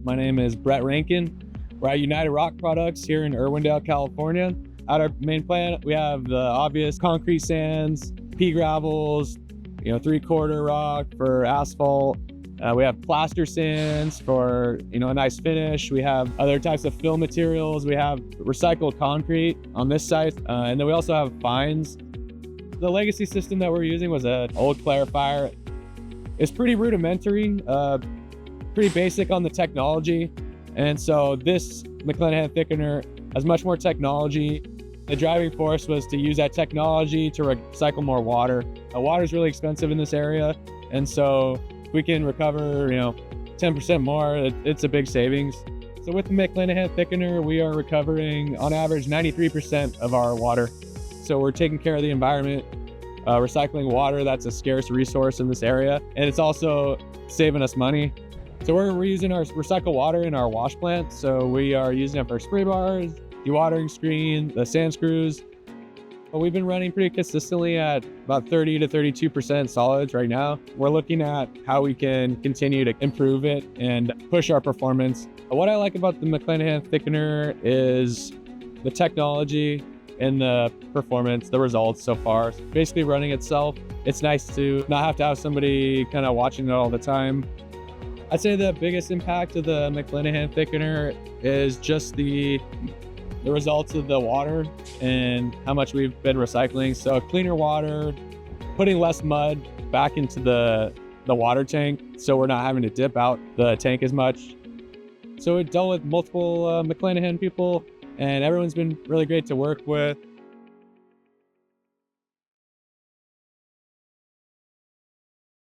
My name is Brett Rankin. We're at United Rock Products here in Irwindale, California. At our main plant, we have the obvious concrete sands, pea gravels, 3/4 rock for asphalt. We have plaster sands for, a nice finish. We have other types of fill materials. We have recycled concrete on this site. And then we also have fines. The legacy system that we're using was an old clarifier. It's pretty rudimentary, pretty basic on the technology. And so this McLanahan Thickener has much more technology. The driving force was to use that technology to recycle more water. Water is really expensive in this area. And so if we can recover, 10% more, it's a big savings. So with the McLanahan Thickener, we are recovering on average 93% of our water. So we're taking care of the environment, recycling water. That's a scarce resource in this area. And it's also saving us money. So we're using our recycled water in our wash plant. So we are using it for spray bars, dewatering screen, the sand screws. But we've been running pretty consistently at about 30 to 32% solids right now. We're looking at how we can continue to improve it and push our performance. What I like about the McLanahan Thickener is the technology and the performance, the results so far. Basically running itself. It's nice to not have to have somebody kind of watching it all the time. I'd say the biggest impact of the McLanahan Thickener is just the results of the water and how much we've been recycling. So cleaner water, putting less mud back into the water tank, so we're not having to dip out the tank as much. So we've dealt with multiple McLanahan people, and everyone's been really great to work with.